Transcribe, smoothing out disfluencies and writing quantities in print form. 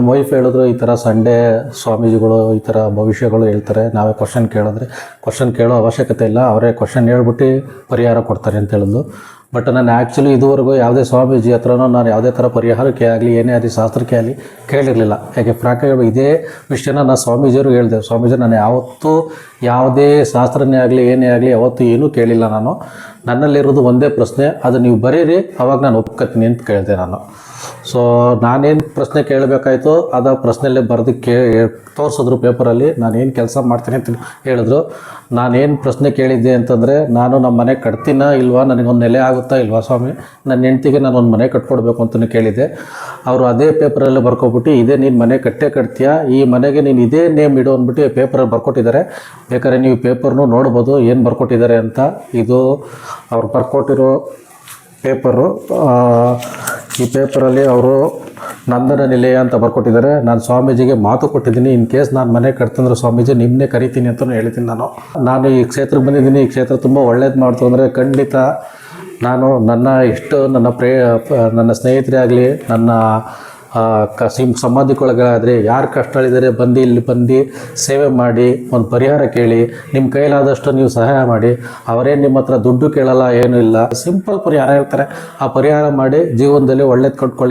Wife ಹೇಳಿದ್ರು ಈ ಥರ ಸಂಡೇ ಸ್ವಾಮೀಜಿಗಳು ಈ ಥರ ಭವಿಷ್ಯಗಳು ಹೇಳ್ತಾರೆ, ನಾವೇ ಕ್ವಶನ್ ಕೇಳಿದ್ರೆ ಕ್ವಶನ್ ಕೇಳೋ ಅವಶ್ಯಕತೆ ಇಲ್ಲ, ಅವರೇ ಕ್ವಶನ್ ಹೇಳ್ಬಿಟ್ಟು ಪರಿಹಾರ ಕೊಡ್ತಾರೆ ಅಂತ ಹೇಳಿದ್ರು. ಬಟ್ ನಾನು ಆ್ಯಕ್ಚುಲಿ ಇದುವರೆಗೂ ಯಾವುದೇ ಸ್ವಾಮೀಜಿ ಹತ್ರನೂ ನಾನು ಯಾವುದೇ ಥರ ಪರಿಹಾರಕ್ಕೆ ಆಗಲಿ ಏನೇ ಆಗಲಿ ಶಾಸ್ತ್ರಕ್ಕೆ ಆಗಲಿ ಕೇಳಿರಲಿಲ್ಲ. ಯಾಕೆ ಫ್ರಾಂಕಾಗಿ ಇದೇ ವಿಷಯನ ನಾನು ಸ್ವಾಮೀಜಿಯವರು ಹೇಳಿದೆ, ಸ್ವಾಮೀಜಿ ನಾನು ಯಾವತ್ತೂ ಯಾವುದೇ ಶಾಸ್ತ್ರನೇ ಆಗಲಿ ಏನೇ ಆಗಲಿ ಯಾವತ್ತೂ ಏನೂ ಕೇಳಿಲ್ಲ. ನಾನು ನನ್ನಲ್ಲಿರೋದು ಒಂದೇ ಪ್ರಶ್ನೆ, ಅದು ನೀವು ಬರೀರಿ ಅವಾಗ ನಾನು ಒಪ್ಕೊತೀನಿ ಅಂತ ಕೇಳಿದೆ ನಾನು. ಸೊ ನಾನೇನು ಪ್ರಶ್ನೆ ಕೇಳಬೇಕಾಯ್ತು ಅದು ಪ್ರಶ್ನೆಯಲ್ಲೇ ಬರೆದು ತೋರಿಸಿದ್ರು ಪೇಪರಲ್ಲಿ. ನಾನೇನು ಕೆಲಸ ಮಾಡ್ತೀನಿ ಅಂತ ಹೇಳಿದ್ರು. ನಾನೇನು ಪ್ರಶ್ನೆ ಕೇಳಿದ್ದೆ ಅಂತಂದರೆ, ನಾನು ನಮ್ಮ ಮನೆ ಕಟ್ತೀನ ಇಲ್ವಾ, ನನಗೊಂದು ನೆಲೆ ಆಗುತ್ತಾ ಇಲ್ವಾ ಸ್ವಾಮಿ, ನನ್ನ ಹೆಂಡ್ತಿಗೆ ನಾನೊಂದು ಮನೆ ಕಟ್ಕೊಡ್ಬೇಕು ಅಂತಲೂ ಕೇಳಿದ್ದೆ. ಅವರು ಅದೇ ಪೇಪರಲ್ಲೇ ಬರ್ಕೊಬಿಟ್ಟು ಇದೇ ನೀನು ಮನೆ ಕಟ್ತೀಯಾ, ಈ ಮನೆಗೆ ನೀನು ಇದೇ ನೇಮ್ ಇಡು ಅಂದ್ಬಿಟ್ಟು ಪೇಪರಲ್ಲಿ ಬರ್ಕೊಟ್ಟಿದ್ದಾರೆ. ಬೇಕಾದ್ರೆ ನೀವು ಪೇಪರ್ನೂ ನೋಡ್ಬೋದು ಏನು ಬರ್ಕೊಟ್ಟಿದ್ದಾರೆ ಅಂತ. ಇದು ಅವ್ರು ಬರ್ಕೊಟ್ಟಿರೋ ಪೇಪರು. ಈ ಪೇಪರಲ್ಲಿ ಅವರು ನಂದನ ನಿಲಯ ಅಂತ ಬರ್ಕೊಟ್ಟಿದ್ದಾರೆ. ನಾನು ಸ್ವಾಮೀಜಿಗೆ ಮಾತು ಕೊಟ್ಟಿದ್ದೀನಿ, ಇನ್ ಕೇಸ್ ನಾನು ಮನೆ ಕಟ್ತಂದ್ರೆ ಸ್ವಾಮೀಜಿ ನಿಮ್ಮನ್ನೇ ಕರಿತೀನಿ ಅಂತಲೂ ಹೇಳ್ತೀನಿ. ನಾನು ಈ ಕ್ಷೇತ್ರಕ್ಕೆ ಬಂದಿದ್ದೀನಿ, ಈ ಕ್ಷೇತ್ರ ತುಂಬ ಒಳ್ಳೇದು ಮಾಡ್ತು ಅಂದರೆ ಖಂಡಿತ ನಾನು ನನ್ನ ಸ್ನೇಹಿತರೇ ಆಗಲಿ, ನನ್ನ ಸಂಬಂಧಿಕರುಗಳಾದರೆ ಯಾರು ಕಷ್ಟಗಳಿದ್ದಾರೆ ಇಲ್ಲಿ ಬಂದು ಸೇವೆ ಮಾಡಿ ಒಂದು ಪರಿಹಾರ ಕೇಳಿ, ನಿಮ್ಮ ಕೈಲಾದಷ್ಟು ನೀವು ಸಹಾಯ ಮಾಡಿ. ಅವರೇನು ನಿಮ್ಮ ಹತ್ರ ದುಡ್ಡು ಕೇಳಲ್ಲ, ಏನೂ ಇಲ್ಲ, ಸಿಂಪಲ್ ಪರಿಹಾರ ಹೇಳ್ತಾರೆ. ಆ ಪರಿಹಾರ ಮಾಡಿ ಜೀವನದಲ್ಲಿ ಒಳ್ಳೇದು ಕಟ್ಕೊಳ್ಳಿ.